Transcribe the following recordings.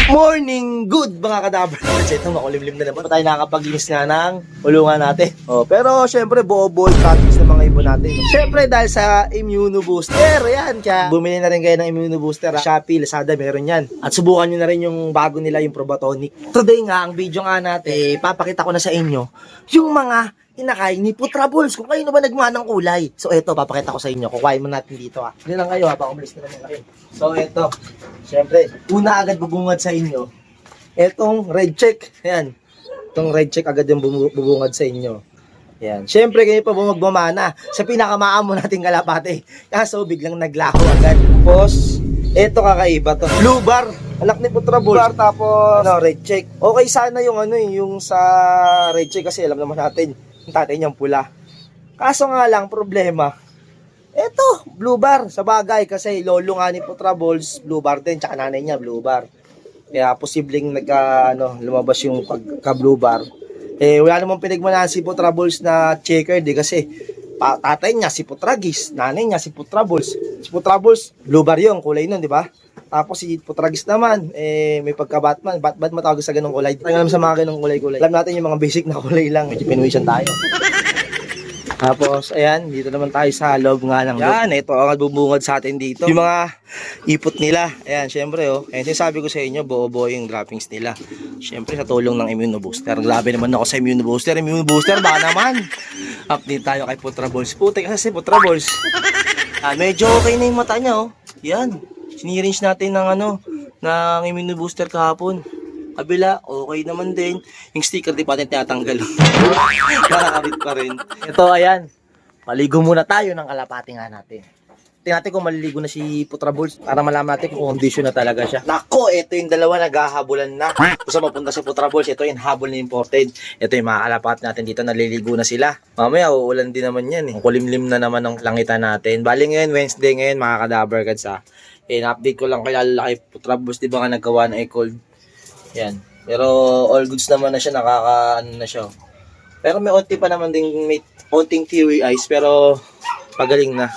Morning! Good mga kadaver! Ito makulimlim na naman. Tayo nakakapaglinis nga ng ulungan natin. Pero syempre buo-buo yung topics ng mga ibon natin. Syempre dahil sa Immunobooster, yan. Kaya bumili na rin kayo ng Immunobooster. Shopee, Lazada, meron yan. At subukan nyo na rin yung bago nila, yung Probatonic. Today nga, ang video nga natin, papakita ko na sa inyo yung mga inakay ni Putrables. Kung kayo na ba nagmana ng kulay. So eto, papakita ko sa inyo. Kukuhain mo natin dito ha. Hindi lang kayo ha, baka umalis na naman kayo. So eto, syempre, una agad bubungad sa inyo. Etong red check. Ayan. Itong red check agad yung bubungad sa inyo. Ayan. Syempre, kayo pa ba magmamana sa pinakamaamo nating kalapate. Kaso biglang naglaho agad. Tapos, eto kakaiba to. Blue bar. Anak ni Putrables. Blue bar, tapos red check. Okay sana yung yung sa red check kasi alam naman natin yung tatay niyang pula. Kaso nga lang, problema, eto, blue bar, sa bagay, kasi lolo nga ni Putrables, blue bar din, tsaka nanay niya, blue bar. Kaya posibleng lumabas yung pagka-blue bar. Wala namang pinagmanahan si Putrables na checker, kasi tatay niya si Putragis, nanay niya si Putrables. Si Putrables, blue bar yung kulay nun, di ba? Tapos si Putragis naman, may pagka-Batman. Ba't matawag sa ganong kulay? Tayo alam sa mga ganong kulay-kulay. Alam natin yung mga basic na kulay lang. Medyo pinuwisan tayo. Tapos, ayan, dito naman tayo sa loob nga ng loob. Yan, ito ang bubungad sa atin dito. Yung mga ipot nila. Ayan, syempre, ayan, sinasabi ko sa inyo, buo-buo yung droppings nila. Syempre, sa tulong ng Immunobooster. Grabe naman ako sa Immunobooster. Immunobooster, baka naman. Update tayo kay Putrables. Puti kasi si Putrables. Medyo okay na yung mata niya, Yan. Sinirange natin ng Immunobooster kahapon. Kabila, okay naman din. Yung sticker, di pa natin tinatanggal. Nakakabit pa rin. Ito, ayan. Maligo muna tayo ng kalapati nga natin. Tingnan natin kung maliligo na si Putrables para malaman natin kung condition na talaga siya. Nako, ito yung dalawa naghahabulan na. Kung saan mapunta si Putrables, ito yung habol na imported. Ito yung mga kalapati natin dito, naliligo na sila. Mamaya, uulan din naman yan. Ang kulimlim na naman ng langitan natin. Bali ngayon, Wednesday ngayon, mga kadaver kads update ko lang kay Putrables, di ba nga nagkawa na cold. Yan. Pero all goods naman na siya, na siya. Pero may onti pa naman ding may onting teary eyes, pero pagaling na.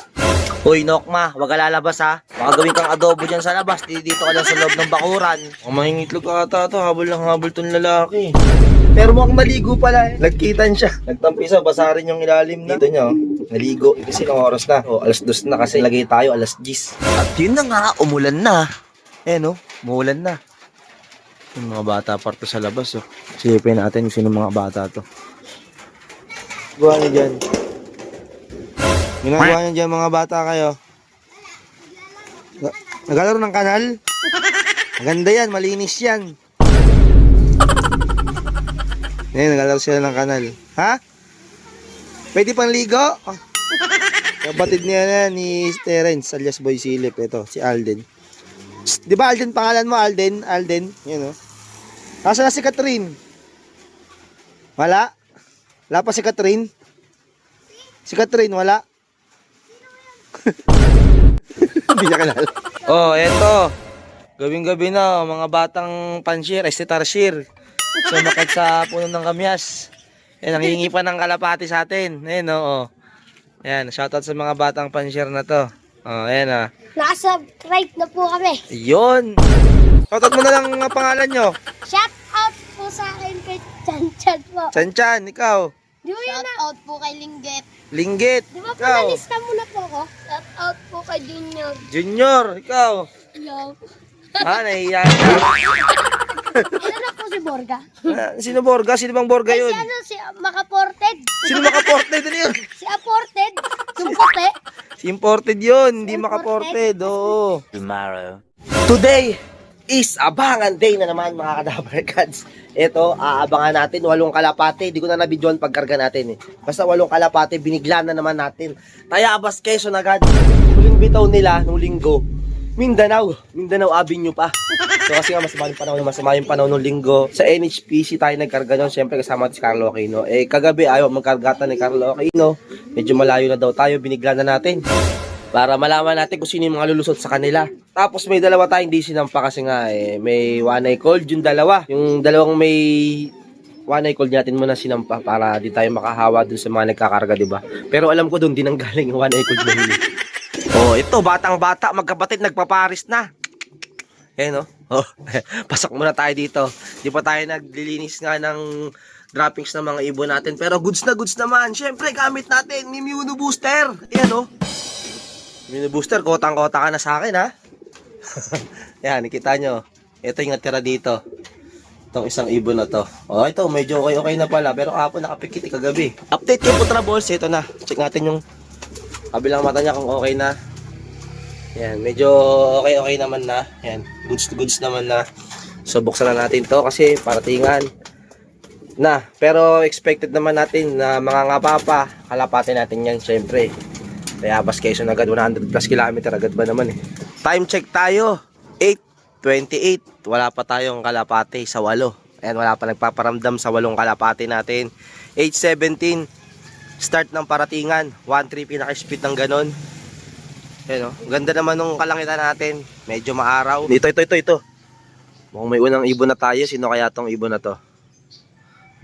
Uy, Nokma, wag ka lalabas ha. Baka gawin kang adobo dyan sa labas, dito ka lang sa loob ng bakuran. Kung mangingitlog ka ata to, habol lang habol tong lalaki. Pero mukhang maligo pala Nagkitan siya. Nagtampisa, basa rin yung ilalim na. Dito niya naligo. Kasi ng oras na. Alas 2 na kasi lagay tayo, alas 10. At yun na nga, umulan na. Umulan na. Yung mga bata parto sa labas, Silipin natin kung sino mga bata to. Gawa niyo dyan. Ginagawa niyo dyan mga bata kayo. Nagalaro ng kanal? Maganda yan, malinis yan. Ngayon, nagalaro sila ng kanal. Ha? Pwede pang ligo? Kapatid niya ni Terence alias Boy Silip. Ito, si Alden. Di ba Alden pangalan mo? Alden? Yan Nasaan na si Catherine? Wala? Wala pa si Catherine? Si Catherine, wala? Hindi niya kalala. Eto. Gabing-gabi na, mga batang panshir, tarshir. Sumakit sa puno ng kamyas. Yan, nangingi pa ng kalapati sa atin. Ayan, Yan, shoutout sa mga batang panshir na to. Ayan, Naka-subscribe na po kami. Yun. Shoutout mo na lang ang pangalan nyo. Shout out po sa akin kay Chan po. Chan, ikaw. Di ba yun out po kay Linggit. Linggit, Di ba po ikaw. nalista muna po ako? Shout out po kay Junior. Junior, ikaw. Hello. Nahiya ka. Ito na po si Borga. Sino Borga? Sino bang Borga yun? Si Makaported. Sino makaported? Ano yun? Si Aported. Yung puti. Si imported yun, hindi makaported. Oo. Tomorrow. Today is abangan day na naman mga kadaver kads. Ito, aabangan natin 8 kalapate. Di ko na nabidyoan pagkarga natin Basta 8 kalapate, binigla na naman natin. Tayabas, Quezon agad. Huling bitaw nila nung linggo, Mindanao Avenue pa. So kasi nga masama yung panahon ng linggo. Sa NHPC tayo nagkarga nun. Siyempre kasama si Carlo Aquino. Kagabi ayaw magkargata ni Carlo Aquino. Medyo malayo na daw tayo. Binigla na natin. Para malaman natin kung sino yung mga lulusot sa kanila. Tapos may dalawa tayong di sinampa kasi nga may one eye cold yung dalawa. Yung dalawang may one eye cold natin muna sinampa para di tayo makahawa dun sa mga nagkakarga, diba? Pero alam ko dun din ang galing yung one eye cold na hili. Ito batang bata magkapatid nagpaparis na. no? Oh, pasok muna tayo dito. Di pa tayo naglilinis nga ng droppings ng mga ibon natin. Pero goods na goods naman. Siyempre, gamit natin Immuno Booster. Ayan, no? Immuno Booster, kotang-kota ka na sa akin, ha? Yan, nakita nyo. Ito yung natira dito. Itong isang ibon na to. Oh, ito, medyo okay na pala. Pero kahapon nakapikit, kagabi. Update kay Putra Balls. Ito na. Check natin yung kabilang mata niya kung okay na. Yan, medyo okay naman na. Yan, goods to goods naman na. So, buksan na natin to kasi paratingan na. Pero expected naman natin na mga ngapa pa, kalapatin natin yan syempre. Kaya Bas Quezon agad, 100 plus kilometer agad ba naman eh. Time check tayo, 8:28. Wala pa tayong kalapati sa 8. Ayan, wala pa nagpaparamdam sa 8 kalapati natin. 8:17, start ng paratingan. 1-3 pinaka-speed ng ganon. Ayan, oh. Ganda naman nung kalangitan natin. Medyo maaraw. Ito. Mukhang may unang ibon na tayo. Sino kaya tong ibon na to?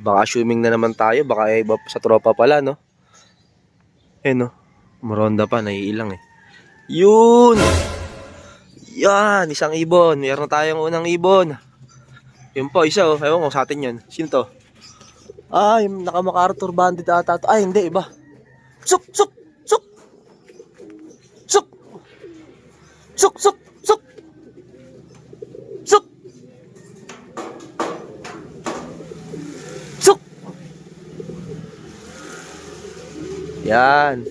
Baka assuming na naman tayo. Baka iba sa tropa pala, no? Ayan, no? Maronda pa. Naiilang eh. Yun! Yan! Isang ibon. Meron tayong unang ibon. Yun po, isa oh. Ewan ko sa atin yun. Sino to? Ay, naka-MacArthur Bandit ata to. Ay, hindi. Iba. Suk! Suk! Yan.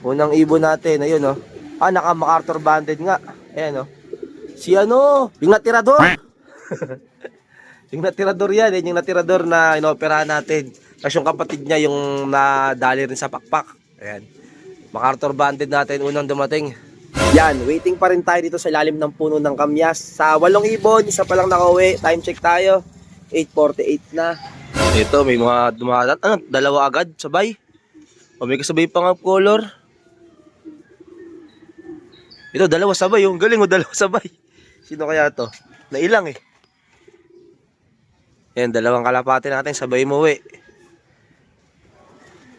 Unang ibon natin. Ayun, oh. Ah, naka-MacArthur Banded nga. Ayan, oh. Si ano? Yung natirador. Yung natirador yan. Yung natirador na inoperahan natin. Kasi yung kapatid niya yung nadali rin sa pakpak. Ayan. MacArthur Banded natin. Unang dumating. Yan. Waiting pa rin tayo dito sa ilalim ng puno ng kamyas. Sa 8 ibon. Isa pa lang nakauwi. Time check tayo. 8:48 na. Ito, may mga dumadaan. Ano? Dalawa agad. Sabay. O may kasabay pa nga color. Ito, dalawa sabay. Yung galing mo, dalawa sabay. Sino kaya to? Nailang eh. Yan, dalawang kalapati natin. Sabay mo eh.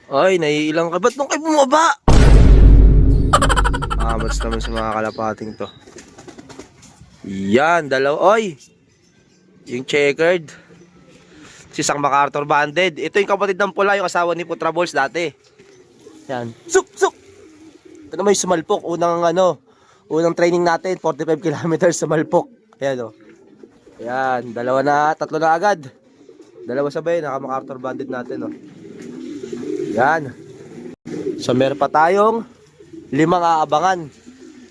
Ay, naiilang ka. Ba't nung kayo bumaba? Amats naman sa mga kalapating to. Yan, dalawa. Ay! Yung checkered. Si isang MacArthur Banded. Ito yung kapatid ng pula, yung asawa ni Putra Balls dati. Yan. Suk! Ito naman yung sumalpok. Unang training natin. 45 kilometers sumalpok. Ayan o. Yan. Tatlo na agad. Dalawa sabay. Naka-MacArthur Banded natin o. Yan. So meron pa tayong 5 aabangan.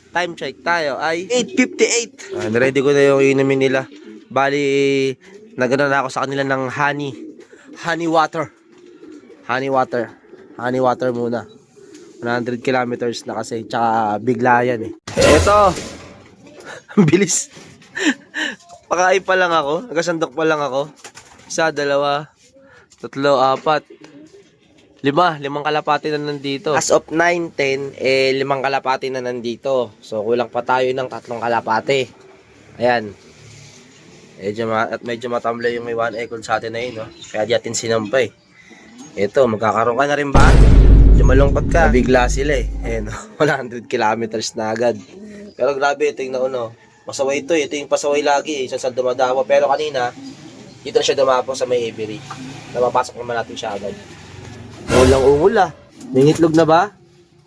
Time check tayo ay 8:58. Ready ko na yung inumin nila. Bali, nagano na ako sa kanila ng honey water muna. 100 kilometers na kasi. Tsaka bigla yan eh. Eto. Ang bilis. Pakain pa lang ako. Nagasandok pa lang ako. 1, 2, 3, 4, 5. 5 kalapati na nandito. As of 9:10, 5 kalapati na nandito. So kulang pa tayo ng 3 kalapati. Ayan. Medyo matamlay yung may 1 ekon sa atin na yun, no? Kaya di atin sinampay. Ito, magkakaroon ka na rin ba? Medyo malungkot ka. Nabigla sila eh. Ayan, 100 kilometers na agad. Pero grabe, ito yung nauno. Pasaway ito eh. Ito yung pasaway lagi eh. Sa dumadapo. Pero kanina, dito na siya dumapo sa may Avery. Napapasok naman natin siya agad. Ungulang-ungul ah. May itlog na ba?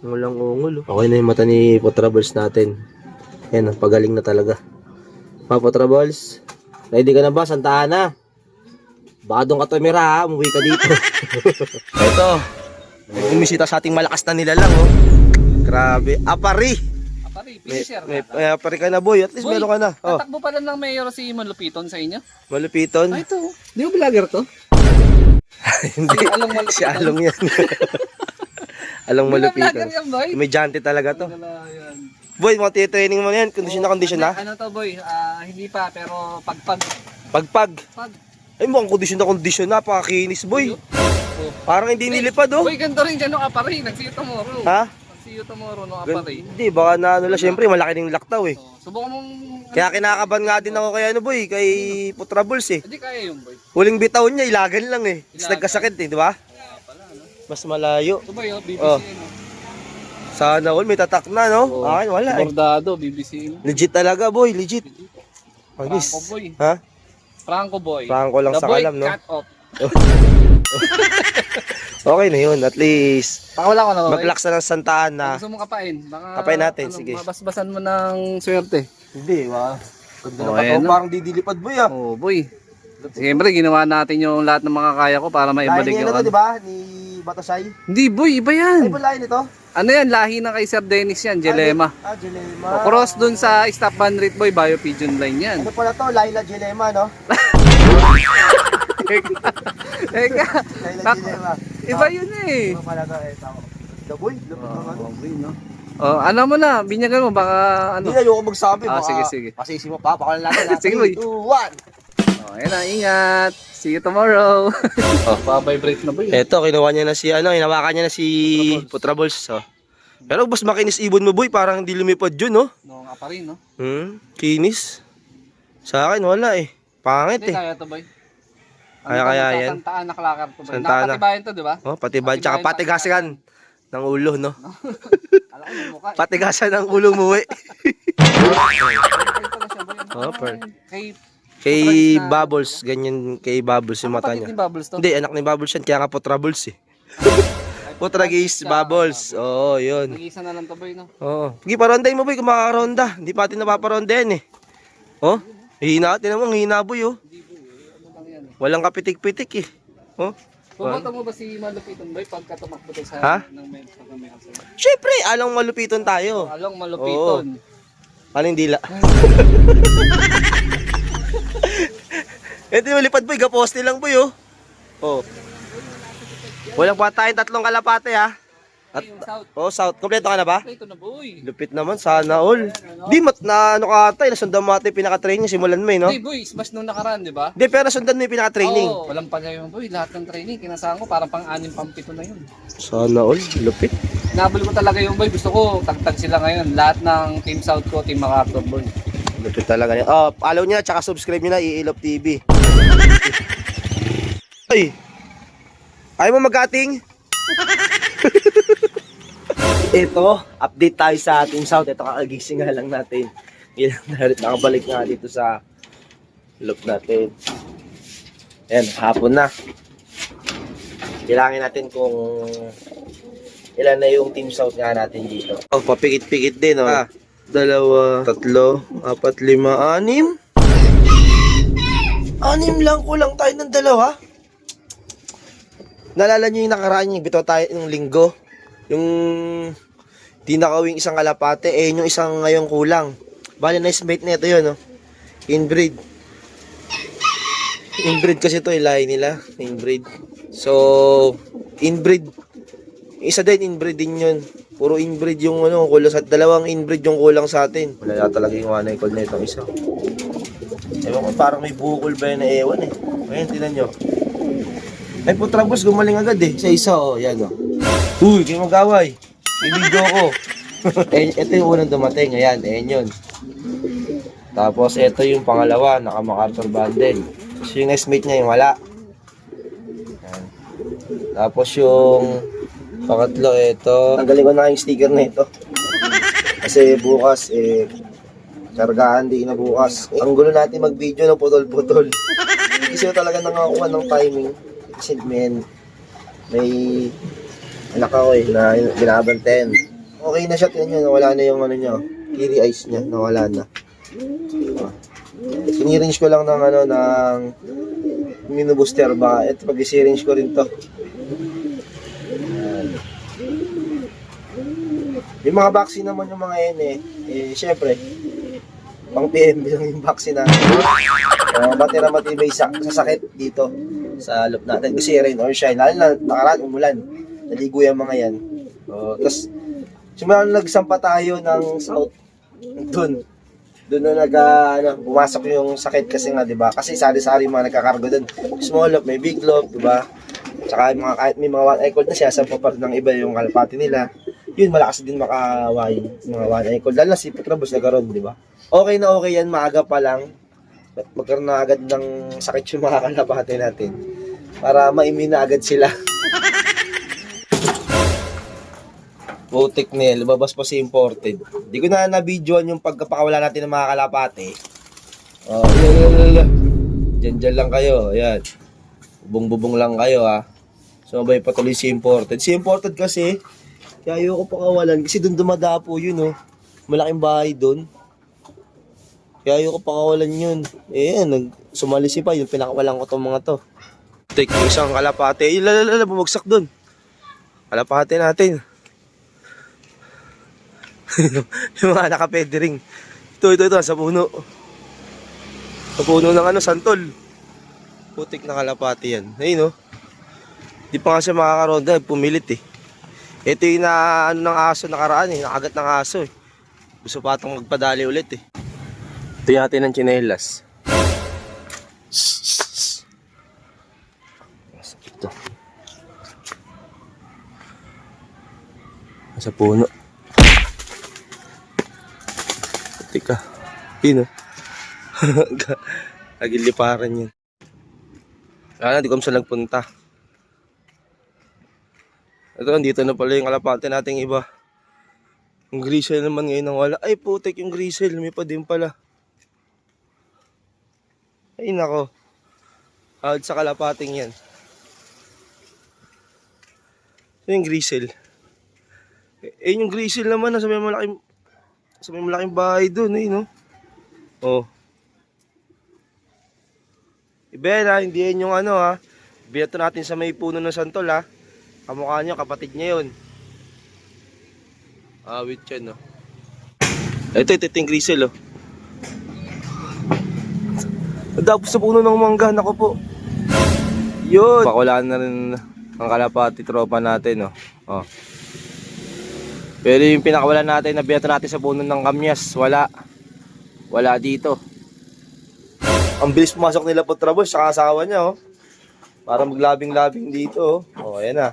Ungulang-ungul. Okay na yung mata ni Putra Balls natin. Ayan, pagaling na talaga. Putra Balls, ready ka na ba? Santahan na. Baka doon ka tumira ha, umuwi ka dito. Ito, may bumisita sa ating malakas na nilalang oh. Grabe, apari, finisher. Apari ka na boy, at least meron ka na. Oh. Tatakbo pala ng mayor si Malupiton sa inyo? Malupiton? Ay, ito. Di mo vlogger to? Hindi, si Along yan. Along Malupiton. Vlogger yan, boy. May jante talaga to. Boy, mga training mo yan, kondisyon na. Ano to, boy? Hindi pa, pero pagpag. Pag. Ay, mukhang kondisyon na, napakakinis, boy. Parang hindi nilipad, oh. Boy, ganito rin dyan nung apari. Nag-see you tomorrow. Ha? Nag-see you tomorrow nung apari. Hindi, baka na ano lang, syempre, malaki ng laktaw, eh. Subukan mong... Kaya kinakaban nga din ako kay boy, kay Putra Balls, eh. Hindi kaya yung boy. Huling bitaw niya, ilagan lang, eh. Tapos nagkasakit, eh, di ba? Mas malayo. Ito boy, BBC, Oh. no? Sana all, may tatak na, no? Akin, wala, eh. Bordado, BBC. No? Legit talaga, boy, legit. Agis. Franco boy. Ha? Franco boy. Franco lang The sa boy kalam, no? cut off. Okay na yun. At least, Pakawala ko na ba? mag-relax na ng santaan Kung na. gusto mong kapain, baka Kapain natin, sige. mabasbasan mo ng swerte. Hindi, wa. Ganda Oh, na ayan, no? parang didilipad boy ah. Oh, boy. Siyempre, ginawa natin yung lahat ng mga kaya ko para Lahi maibalik niya yung na to, ano. di ba? Ni Batasay. Hindi, boy, iba Ay, yan. ba lahi nito? Ano yan, lahi ng kay Sir Dennis yan, Jelema. Jelema. O, cross dun sa Stop Bandrit Boy, Bio Pigeon Line yan. Ano pala to? Laila Jelema, no? Eka, Laila tak- Jelema. iba yun eh. Ano pala to? Eh, tama. The boy? Lupit ng ano? no? Oh, ano mo na, binyagan mo, baka ano. Hindi na ayoko magsabi. Ah, baka sige, sige. Pasisi mo pa. Pakalan natin. Sige, boy. 3, 2, 1. Oh, ayan na, ingat. See you tomorrow. Oh, pa-vibrate na boy. Eto, kinuha niya na si, hinawakan niya na si Putraballs. Oh. Pero mas makinis ibon mo, boy. Parang hindi lumipad yun, no? No, nga pa rin, no? Kinis. Sa akin, wala eh. Pangit Hindi, eh. kaya to boy. Kaya yan. Santaan na kalakar to boy. Santaan na. Nakapatibayan to, di ba? Oh, patiban. Tsaka patigasan ng ulo, no? Alam ko yung mukha. Patigasan ng ulo mo, eh. Oh, per. Kay Kay Bubbles, ganyan kay Bubbles yung mata kapatid niya. ni Bubbles to. Hindi, anak ni Bubbles yan. Kaya nga Putraballs eh. Putragis, Bubbles. Oo, yun. Nag-isa na lang to boy, no? Oo. Sige, paronday mo, boy, kung makaronda. Hindi pa natin napaparonda yan eh. Oh, hina. Tinan mo, ang hina, boy, oh. Ano lang yan? Walang kapitik-pitik eh. Oh. Pumunta mo ba si Malupiton boy pagka tumakbo to sa Ha? ng may pagkamay sa. Siyempre, alang malupiton tayo. Along Malupiton. Paano yung dila? Ito yung lipad, boy. Gaposte lang, boy, oh. Oh. Walang pa tayong 3 kalapate, ha. At, Yung south. oh, South. Kompleto ka na ba? Ito na boy. Lupit naman, sana all. Di, na ano ka tayo, nasundan mo ata yung pinaka-training, simulan mo eh, no? Hey boy, smash nung nakaraan, di ba? Di, pero nasundan mo yung pinaka-training. Oo, walang pala yun boy. Lahat ng training, kinasahan ko parang pang-anim, pang-pito na yun. Sana all, lupit. Nabal ko talaga yung boy. Gusto ko, tagtag sila ngayon. Lahat ng Team South ko, Team MacArthur boy. Lupit talaga niya. Oh, follow niya, tsaka subscribe niyo na, Iilop TV. Ay! Ayaw mo mag-cutting? Ito, update tayo sa Team South. Ito, kakagising nga lang natin. Ilang narit nakabalik nga dito sa loop natin. Ayan, hapon na. Bilangin natin kung ilan na yung Team South nga natin dito. Oh, papikit-pikit din, oh. 2, 3, 4, 5, 6. 6 lang, kulang tayo ng 2. Naalala nyo yung nakaraan yung bito tayo ng linggo? Yung di nakawing isang kalapate, eh yung isang ngayong kulang. Bali na mate na ito yun, no? Inbreed. Inbreed kasi ito, ilahi nila. Inbreed. So, inbreed. Isa din, inbreed din yun. Puro inbreed yung ano, kulang sa, 2 inbreed yung kulang sa atin. Wala na talaga yung one call na itong isa. Ewan ko, parang may bukol ba yun na ewan eh. Ngayon, tinan nyo. Ay, Putrabos, gumaling agad eh. Isa, oh, yan oh. Uy, kayo mag-away. May video ko. Ito yung unang dumating. Ayan, ayan yun. Tapos, ito yung pangalawa, naka-MacArthur bundle. So, yung next mate niya yung wala. Ayan. Tapos, yung pangatlo, ito. Tanggalin ko na yung sticker na ito. Kasi bukas, kargaan din na bukas. Ang gulo natin mag-video ng putol-putol. Kasi talaga nangakuha ng timing. Kasi, may anak ako na binabantayan. Okay na siya, tingnan nyo, nawala na yung ano nyo, kiri eyes niya, nawala na. Siniringe ko lang ng ng minubooster ba, ito pag isiringe ko rin to. Yung mga vaccine naman yung mga yan syempre, pang PMB lang yung vaccine natin. Matira matibay sa sakit dito sa loop natin. Kasi rain or shine, lalo na nakaraan umulan. Naligo yung mga yan. Tapos, simula nung nagsampa tayo ng south, doon na bumasok yung sakit kasi nga, di ba? Kasi sari-sari mga nagkakargo doon. Small loop, may big loop, di ba? Tsaka kahit may mga one eye cold na siya, sampa pa rin ng iba yung kalapati nila. Yun, malakas din makaway mga one eye cold. Lalo na si Putrabos nagkaroon, di ba? Okay na okay yan, maaga pa lang. Magkaroon na agad ng sakit yung mga kalapati natin. Para ma-immune na agad sila. Putik nil, lumabas pa si imported. Hindi ko na na-videoan yung pagkapakawala natin ng mga kalapate. Oh, yan. Diyan lang kayo. Ayan. Bubong-bubong lang kayo, ha. Sumabay patuloy si imported. Si imported kasi, kaya ayoko pakawalan. Kasi doon dumadapo yun, oh. Malaking bahay doon. Kaya ayoko pakawalan yun. Eh, yan. Sumalisi pa. Yung pinakawalan ko tong mga to. Take yung isang kalapate. Bumagsak doon. Kalapate natin. Yung mga nakapedering. Ito, sa puno. Sa puno ng santol. Putik na kalapati yan. Ayun, no? Di pa nga siya makakaronda. Pumilit, eh. Ito yung ng aso nakaraan, eh. Nakagat ng aso, eh. Gusto pa itong magpadali ulit, eh. Ito yung natin ng tsinelas. Ito. Sa puno. Tika. Yun, oh. Nagiliparan yun. Di ko saan nagpunta. Ito, dito na pala yung kalapate nating iba. Yung grisel naman ngayon ang wala. Ay, putik yung grisel. May pa din pala. Ay, nako. Hawad sa kalapating yan. Ito yung grisel. Eh, yung grisel naman, nasa may malaking bahay doon, eh, no? Oh. Iben, ha, hindi yan yung ha. Binato natin sa may puno ng santol, ha. Kamukha niya, kapatid niya yun. Awit yan, no. Ito yung grisel, oh. Tapos sa puno ng mangga, nako po. Yun. Pakulaan na rin ang kalapati tropa natin, oh. Oh. Pero yung pinakawalan natin, nabiyata natin sa puno ng kamyas, wala. Wala dito. Ang bilis pumasok nila po Trabos sa asawa niya, oh. Para maglabing-labing dito, oh. Oh, ayan na.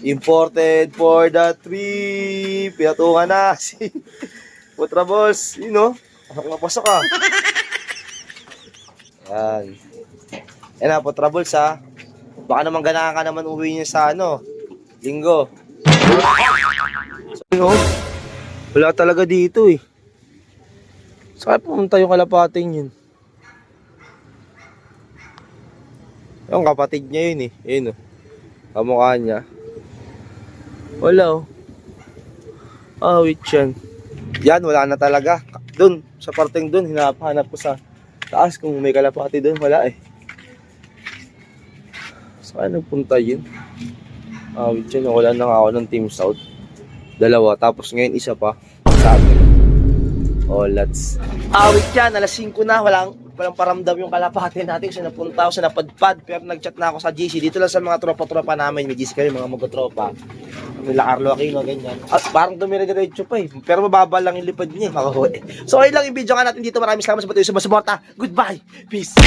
Imported for the trip. Pinatungan na si Putrabos. Yun, oh. Pasok ka. Yan. Yan na, Putrabos, ha. Baka naman ganahan ka naman uwi niya sa linggo. So, wala talaga dito, eh. Saan pumunta yung kalapating yun? Yung kapatid niya yun, eh. Yun, oh. Kamukha niya. Wala, oh. Awit yan. Yan, wala na talaga. Doon, sa parteng doon, hanap ko sa taas kung may kalapati doon. Wala, eh. Saan nagpunta yun? Awit yan. Wala na nga ako ng Team South. 2, tapos ngayon isa pa. Sabi. Oh, let's. Awit yan, alas 5 na. Walang paramdam yung kalapati natin. Kasi napunta ako sa napadpad. Pero nag-chat na ako sa GC. Dito lang sa mga tropa-tropa namin. May GC kami, mga mag-tropa. Nila Carlo Aquino, ganyan. At parang dumire-diretso pa, eh. Pero mababa lang yung lipad niya, eh. So, ayun lang yung video nga natin dito. Maraming salamat sa patuloy sa suporta. Goodbye. Peace.